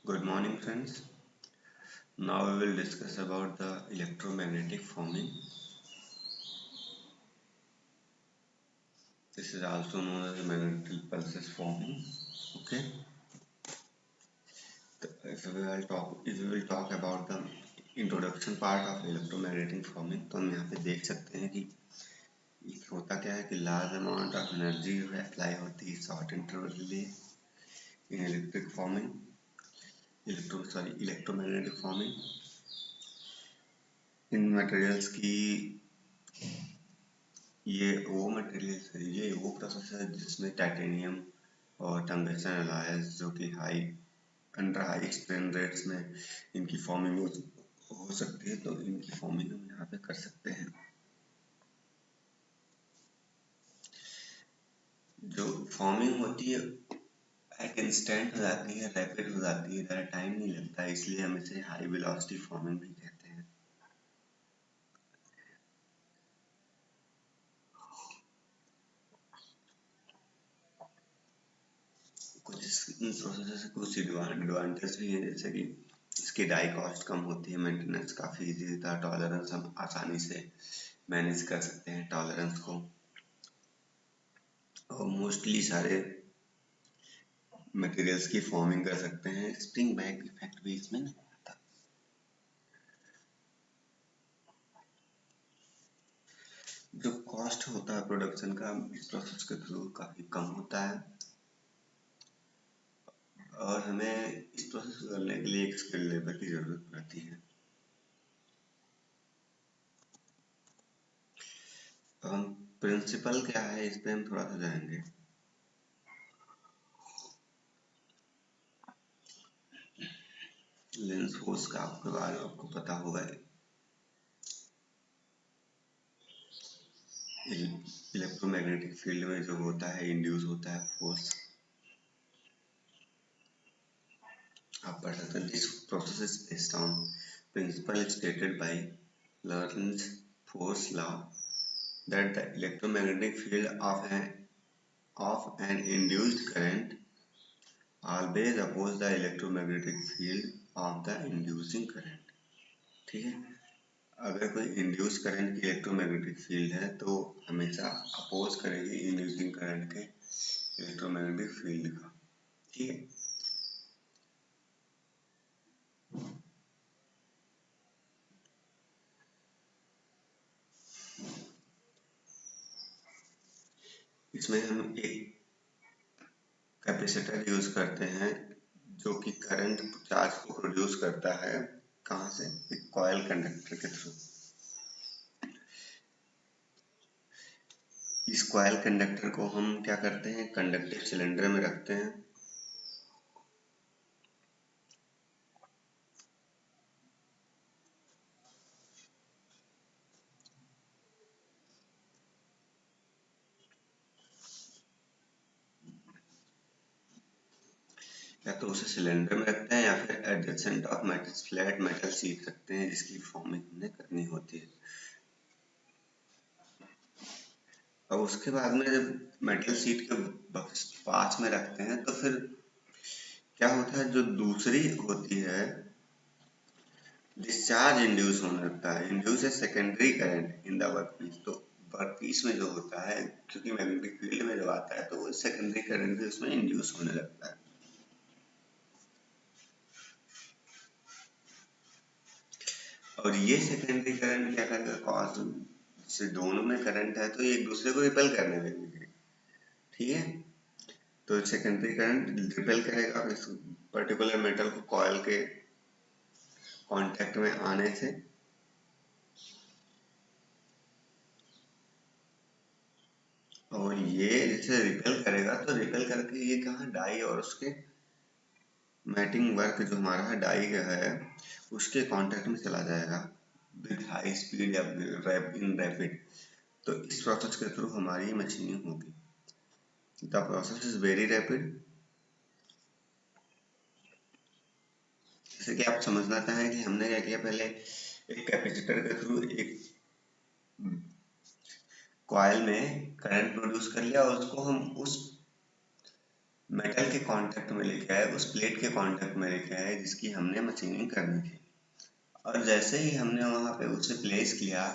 Good morning, friends. Now we will discuss about the electromagnetic forming. This is also known as magnetic pulses forming. Okay. If we will talk about the introduction part of electromagnetic forming, तो हम यहाँ पे देख सकते हैं कि होता क्या है कि लार्ज अमाउंट ऑफ एनर्जी जो है अप्लाई होती है शॉर्ट इंटरवल इन इलेक्ट्रिक फॉर्मिंग इलेक्ट्रोमैग्नेटिक फॉर्मिंग इन मटेरियल्स की ये वो प्रोसेस है जिसमें टाइटेनियम और टंगस्टन एलॉयज जो कि अंडर हाई स्ट्रेन रेट्स में इनकी फॉर्मिंग हो सकती है, तो इनकी फॉर्मिंग हम यहाँ पे कर सकते हैं। जो फॉर्मिंग होती है एक इंस्टेंट हो जाती है, रैपिड हो जाती है, ज़्यादा टाइम नहीं लगता है, इसलिए हम इसे हाई वेलोसिटी फॉर्मिंग भी कहते हैं। इन प्रोसेस से कुछ एडवांटेज भी है, जैसे कि इसकी डाई कॉस्ट कम होती है, मेंटेनेंस काफ़ी इजी होता है, टॉलरेंस हम आसानी से मैनेज कर सकते हैं टॉलरेंस को, और मोस्टली सारे मटेरियल्स की फॉर्मिंग कर सकते हैं। स्प्रिंग बैक इफेक्ट भी इसमें नहीं आता। जो कॉस्ट होता है प्रोडक्शन का इस प्रोसेस के थ्रू काफ़ी कम होता है, और हमें इस प्रोसेस को करने के लिए एक स्किल्ड लेबर की ज़रूरत पड़ती है। तो हम प्रिंसिपल क्या है इस पे हम थोड़ा सा जाएंगे। लेंस फोर्स का आपके बारे में आपको पता होगा। इलेक्ट्रोमैग्नेटिक फील्ड में जो होता है इंड्यूस होता है फोर्स, आप पढ़ सकते हैं। This process is based on principle stated by Lorentz force law that the electromagnetic field of an induced current always oppose the electromagnetic field of the inducing current। ठीक है, अगर कोई इंड्यूस करंट की electromagnetic field है तो हमेशा oppose करेगी inducing current के इलेक्ट्रोमैग्नेटिक फील्ड का। ठीक है, इसमें हम एक कैपेसिटर यूज करते हैं जो कि करंट चार्ज को प्रोड्यूस करता है। कहाँ से? एक कॉइल कंडक्टर के थ्रू। इस कॉइल कंडक्टर को हम क्या करते हैं, कंडक्टिव सिलेंडर में रखते हैं, या तो उसे सिलेंडर में रखते हैं या फिर adjacent of flat metal sheet रखते हैं जिसकी फॉर्मिंग हमने करनी होती है। अब उसके बाद में जब मेटल शीट के पास में रखते हैं तो फिर क्या होता है, जो दूसरी होती है डिस्चार्ज इंड्यूस होने लगता है। इंड्यूस है secondary current in the workpiece. तो वर्कपीस में जो होता है, क्योंकि मैग्नेटिक फील्ड में जब आता है तो वो सेकेंडरी करंट भी उसमें इंड्यूस होने लगता है। और ये सेकेंडरी करंट क्या करेगा, कॉज से दोनों में करंट है तो ये एक दूसरे को रिपेल करने लगेंगे। ठीक है, तो सेकेंडरी करंट रिपेल करेगा इस पर्टिकुलर मेटल को कॉइल के कांटेक्ट में आने से, और ये जैसे रिपेल करेगा तो रिपेल करके ये कहाँ डाई और उसके मैटिंग वर्क जो हमारा है डाई का है उसके कांटेक्ट में चला जाएगा विद हाई स्पीड या इन रैपिड। तो इस प्रोसेस के थ्रू हमारी मशीनिंग होगी। The process is very rapid. जैसे कि आप समझना चाहें कि हमने क्या किया, पहले एक कैपेसिटर के थ्रू एक कॉइल में करंट प्रोड्यूस कर लिया और उसको हम उस मेटल के कांटेक्ट में लेके आए, उस प्लेट के कांटेक्ट में लेके आए जिसकी हमने मशीनिंग करनी थी। और जैसे ही हमने वहां पे उसे प्लेस किया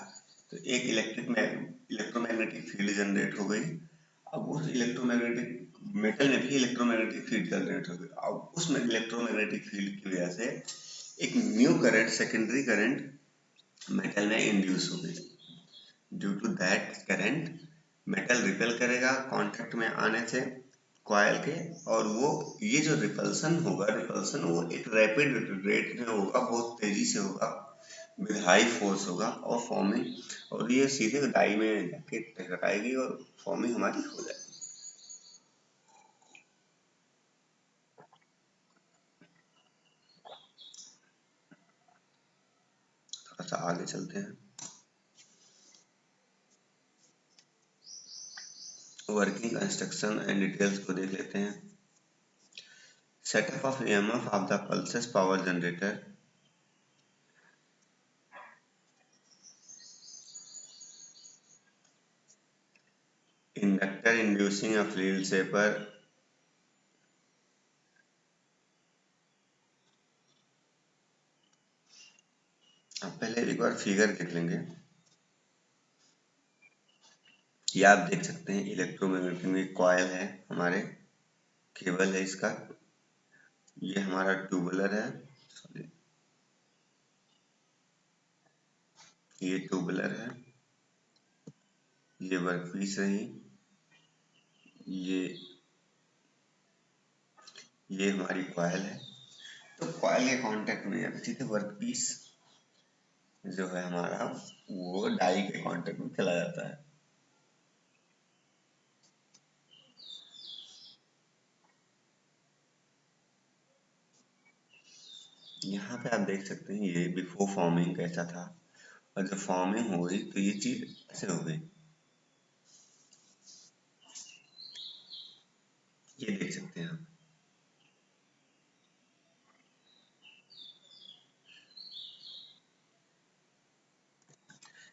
तो एक इलेक्ट्रोमैग्नेटिक फील्ड जनरेट हो गई। अब उस इलेक्ट्रोमैग्नेटिक मेटल में भी इलेक्ट्रोमैग्नेटिक फील्ड जनरेट हो गई। अब उस इलेक्ट्रोमैग्नेटिक फील्ड की वजह से एक new current, secondary current metal में इंड्यूस हो गई। Due to that current metal repel करेगा कांटेक्ट में आने से कॉइल के, और वो ये जो रिपल्सन वो एक रैपिड रेट में होगा, बहुत तेजी से होगा, विद हाई फोर्स होगा और फॉर्मिंग, और ये सीधे डाई में जाके टकराएगी और फॉर्मिंग हमारी हो जाएगी। थोड़ा सा आगे चलते हैं, वर्किंग कंस्ट्रक्शन एंड डिटेल्स को देख लेते हैं। Setup of EMF of the pulses power generator. Inductor inducing a field shaper. अब पहले एक बार फिगर देख लेंगे। ये आप देख सकते हैं इलेक्ट्रोमैग्नेटिक में कॉइल है, हमारे केबल है इसका, ये हमारा ट्यूबुलर है, सॉरी ये ट्यूबुलर है, ये वर्कपीस रही, ये ये हमारी कॉइल है। तो कॉइल के कांटेक्ट में या सीधे वर्कपीस जो है हमारा वो डाई के कांटेक्ट में चला जाता है। यहाँ पे आप देख सकते हैं ये बिफोर फॉर्मिंग कैसा था, और जब फॉर्मिंग हो गई तो ये चीज ऐसे हो गई, ये देख सकते हैं आप।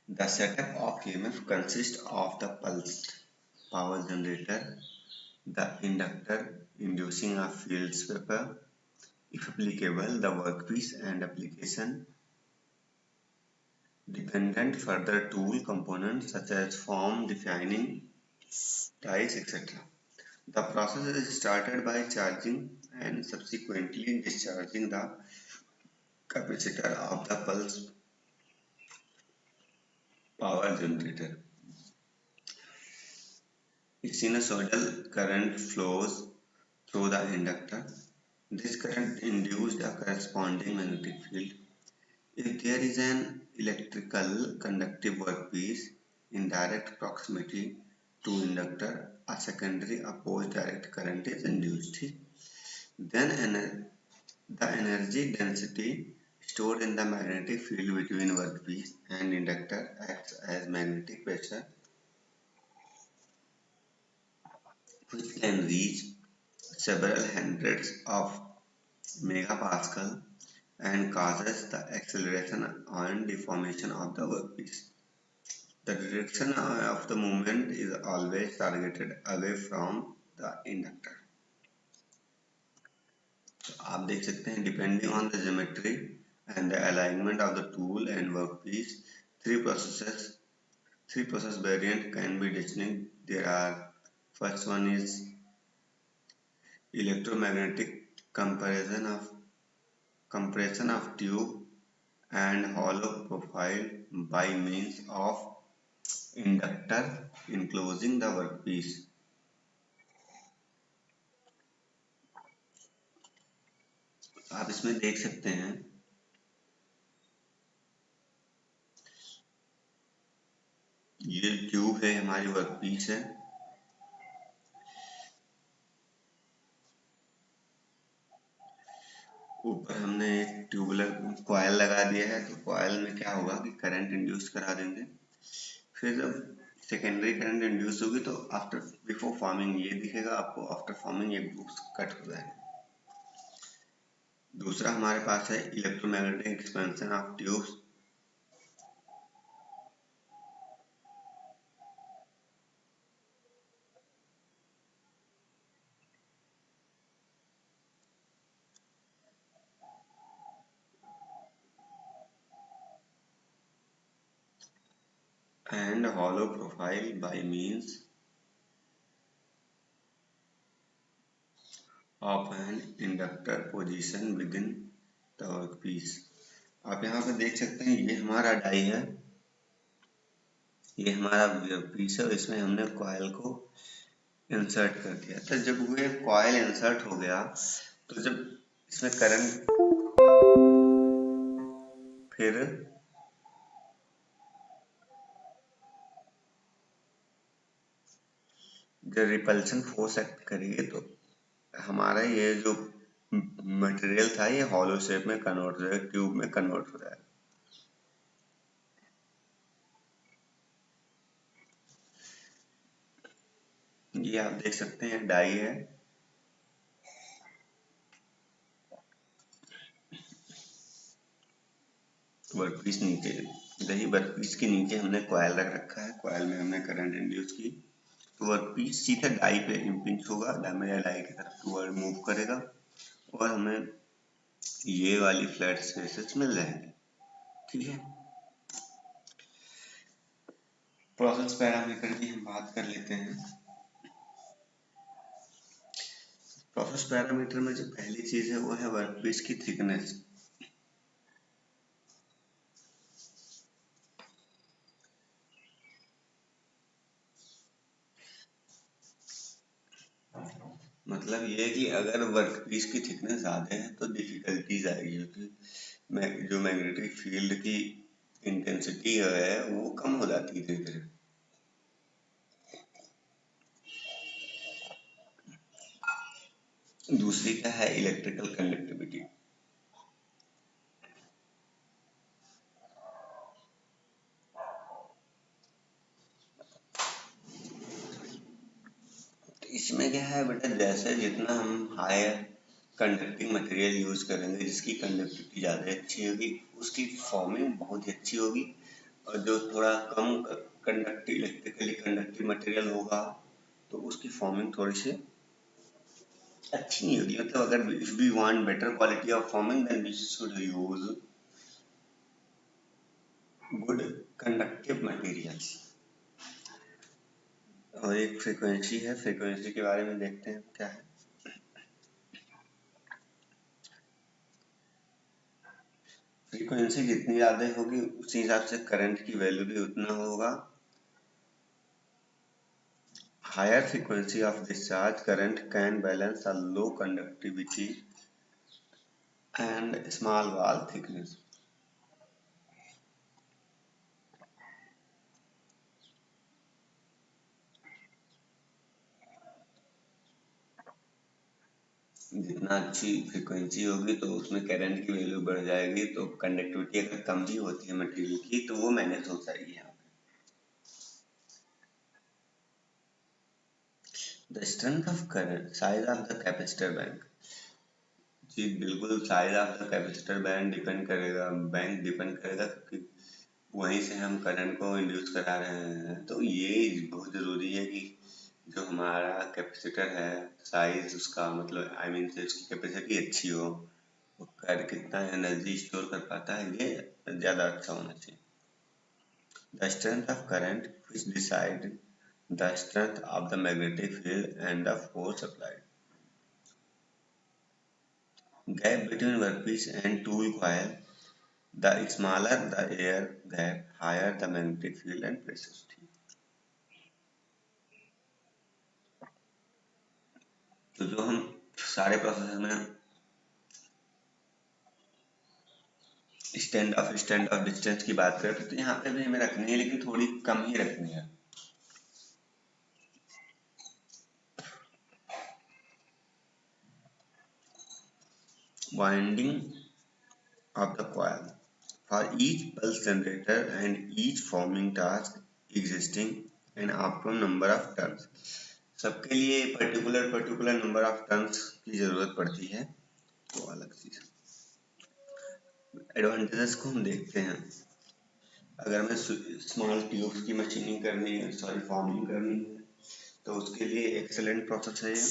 The setup of EMF consists of the pulsed power generator, the inductor inducing a field sweeper, if applicable, the workpiece and application dependent further tool components such as form, defining, ties, etc. The process is started by charging and subsequently discharging the capacitor of the pulse power generator. A sinusoidal current flows through the inductor. This current induced a corresponding magnetic field. If there is an electrical conductive workpiece in direct proximity to inductor, a secondary opposed direct current is induced. Then the energy density stored in the magnetic field between workpiece and inductor acts as magnetic pressure, which can reach several hundreds of megapascal and causes the acceleration and deformation of the workpiece. The direction of the movement is always targeted away from the inductor. So आप देख सकते हैं depending on the geometry and the alignment of the tool and workpiece, three process variant can be distinct. There are, first one is electromagnetic compression of tube and hollow profile by means of inductor enclosing the workpiece. आप इसमें देख सकते हैं ये tube है, हमारी workpiece है, ऊपर हमने एक ट्यूबुलर कॉइल लगा दिया है। तो कॉइल में क्या होगा कि करंट इंड्यूस करा देंगे, फिर जब सेकेंडरी करंट इंड्यूस होगी तो आफ्टर बिफोर फॉर्मिंग ये दिखेगा आपको, आफ्टर फॉर्मिंग ये ग्रुप्स कट हो जाएंगे। दूसरा हमारे पास है electromagnetic expansion of tubes. and hollow profile by means of an inductor position within the workpiece। आप यहाँ पे देख सकते हैं ये हमारा डाई है, ये हमारा वर्कपीस है और इसमें हमने कॉइल को इंसर्ट कर दिया। तो जब वो कॉइल इंसर्ट हो गया तो जब इसमें करंट फिर जब रिपल्शन फोर्स एक्ट करेगी तो हमारा ये जो मटेरियल था ये हॉलो शेप में कन्वर्ट हो जाएगा, ट्यूब में कन्वर्ट हो जाएगा। ये आप देख सकते हैं डाई है, वर्कपीस नीचे, दही वर्कपीस के नीचे हमने कॉइल रख रखा है, कॉइल में हमने करंट इंड्यूस की तो वर्कपीस सीधा डाई पे इम्पिंच होगा, डाई की तरफ टूवर्ड मूव करेगा और हमें ये वाली फ्लैट स्पेसेस मिल जाएंगे। ठीक है, प्रोसेस पैरामीटर की हम बात कर लेते हैं। प्रोसेस पैरामीटर में जो पहली चीज है वो है वर्कपीस की थिकनेस। मतलब ये कि अगर वर्कपीस की थिकनेस ज्यादा है तो डिफिकल्टीज आएगी, क्योंकि जो मैग्नेटिक फील्ड की इंटेंसिटी है वो कम हो जाती है धीरे धीरे। दूसरी क्या है, इलेक्ट्रिकल कंडक्टिविटी। तो इसमें क्या है बेटा, जैसे जितना हम हायर कंडक्टिंग मटेरियल यूज करेंगे, जिसकी कंडक्टिविटी ज़्यादा अच्छी होगी उसकी फॉर्मिंग बहुत ही अच्छी होगी, और जो थोड़ा कम कंडक्टिव इलेक्ट्रिकली कंडक्टिव मटेरियल होगा तो उसकी फॉर्मिंग थोड़ी सी अच्छी नहीं होगी। मतलब अगर if we want better quality of forming then we should use good conductive materials. और एक फ्रीक्वेंसी है, फ्रीक्वेंसी के बारे में देखते हैं क्या है। फ्रीक्वेंसी जितनी ज़्यादा होगी उसी हिसाब से करंट की वैल्यू भी उतना होगा। Higher frequency of discharge current can balance a low conductivity and small wall thickness. जितना अच्छी फ्रीक्वेंसी होगी तो उसमें करंट की वैल्यू बढ़ जाएगी, तो कंडक्टिविटी अगर कम भी होती है मटेरियल की तो वो मैनेज हो जाएगी यहाँ पे। The strength of current, size of the capacitor bank. जी बिल्कुल, size of the capacitor bank depend करेगा, क्योंकि वहीं से हम करंट को इंड्यूस करा रहे हैं। तो ये बहुत ज़रूरी है कि जो हमारा कैपेसिटर है साइज उसका, मतलब आई मीन से उसकी कैपेसिटी अच्छी हो, वो कर कितना एनर्जी स्टोर कर पाता है ये ज़्यादा अच्छा होना चाहिए। The strength of current which decide the strength of the magnetic field and the force applied. Gap between workpiece and tool coil, the smaller the air gap, higher the magnetic field and pressure. तो जो हम सारे process में stand of distance की बात करें तो यहाँ पे भी हमें रखनी है, लेकिन थोड़ी कम ही रखनी है। Winding of the coil for each pulse generator and each forming task existing an optimum number of turns। सबके लिए पर्टिकुलर नंबर ऑफ टर्न्स की जरूरत पड़ती है, तो अलग चीज। एडवांटेजेस को हम देखते हैं। अगर हमें स्मॉल ट्यूब्स की मशीनिंग करनी है, सॉरी फॉर्मिंग करनी है, तो उसके लिए एक्सेलेंट प्रोसेस है ये।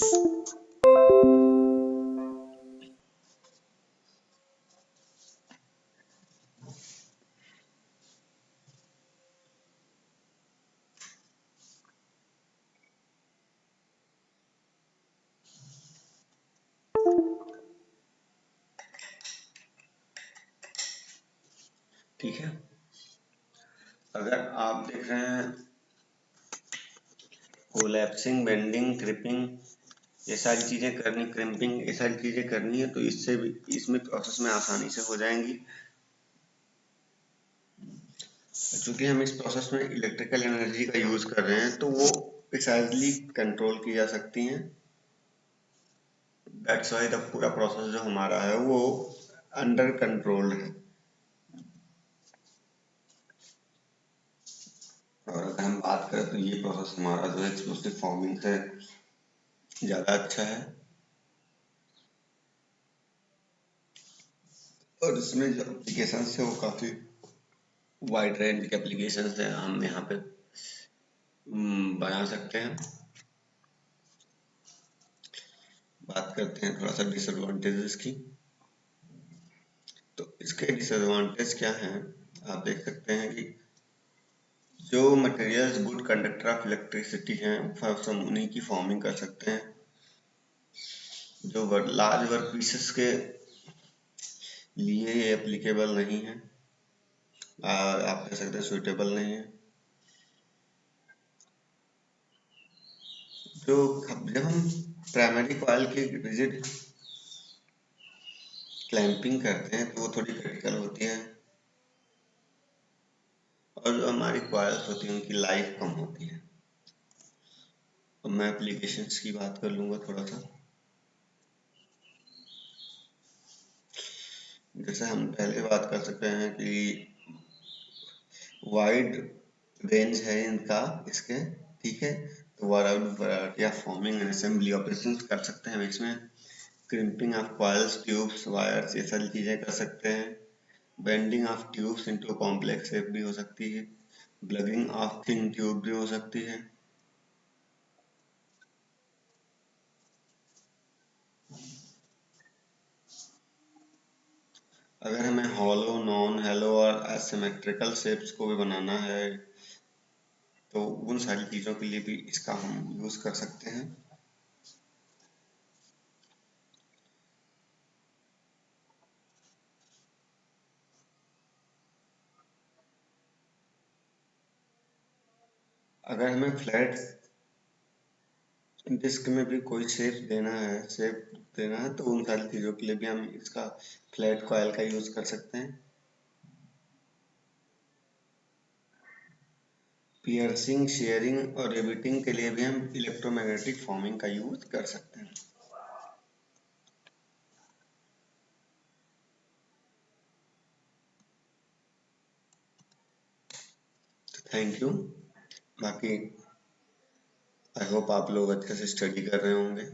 ठीक है। अगर आप देख रहे हैं कोलैप्सिंग, बेंडिंग, क्रिपिंग, ये सारी चीजें करनी, क्रिम्पिंग, ये सारी चीजें करनी है तो इससे भी इसमें प्रोसेस में आसानी से हो जाएंगी। चूंकि हम इस प्रोसेस में इलेक्ट्रिकल एनर्जी का यूज कर रहे हैं तो वो प्रिसाइजली कंट्रोल की जा सकती हैं। दैट्स वाई द पूरा प्रोसेस जो हमारा है वो अंडर कंट्रोल है। और अगर हम बात करें तो ये प्रोसेस हमारा जो है एक्सप्लोसिव फॉर्मिंग से ज़्यादा अच्छा है और इसमें जो एप्लीकेशन है वो काफ़ी वाइड रेंज के एप्लीकेशन है, हम यहाँ पे बना सकते हैं। बात करते हैं थोड़ा सा डिसएडवांटेजेस की। तो इसके डिसएडवांटेज क्या हैं, आप देख सकते हैं कि जो materials good conductor of electricity हैं हम उन्हीं की फॉर्मिंग कर सकते हैं। जो लार्ज वर्क पीसेस के लिए ये एप्लीकेबल नहीं है, आप कह सकते हैं सुइटेबल नहीं है। जब हम प्राइमरी कॉइल की रिजिड क्लैंपिंग करते हैं तो वो थोड़ी क्रिटिकल होती है और जो हमारी कॉइल्स होती हैं उनकी लाइफ कम होती है। अब मैं एप्लीकेशंस की बात कर लूँगा थोड़ा सा। जैसे हम पहले बात कर सकते हैं कि वाइड रेंज है इनका इसके, ठीक है। तो variety of forming and assembly operations कर सकते हैं इसमें। Crimping of coils, tubes, wires, ये सारी चीज़ें कर सकते हैं। Bending of tubes into complex shape भी हो सकती है। ब्लगिंग ऑफ थिन ट्यूब भी हो सकती है। अगर हमें हॉलो, नॉन हेलो और एसिमेट्रिकल शेप्स को भी बनाना है तो उन सारी चीज़ों के लिए भी इसका हम यूज़ कर सकते हैं। अगर हमें फ्लैट डिस्क में भी कोई शेप देना है तो उन सारी चीज़ों के लिए भी हम इसका फ्लैट कॉइल का यूज़ कर सकते हैं। पियर्सिंग, शेयरिंग और रिवेटिंग के लिए भी हम इलेक्ट्रोमैग्नेटिक फॉर्मिंग का यूज़ कर सकते हैं। Thank you. बाकी आई होप आप लोग अच्छे से स्टडी कर रहे होंगे।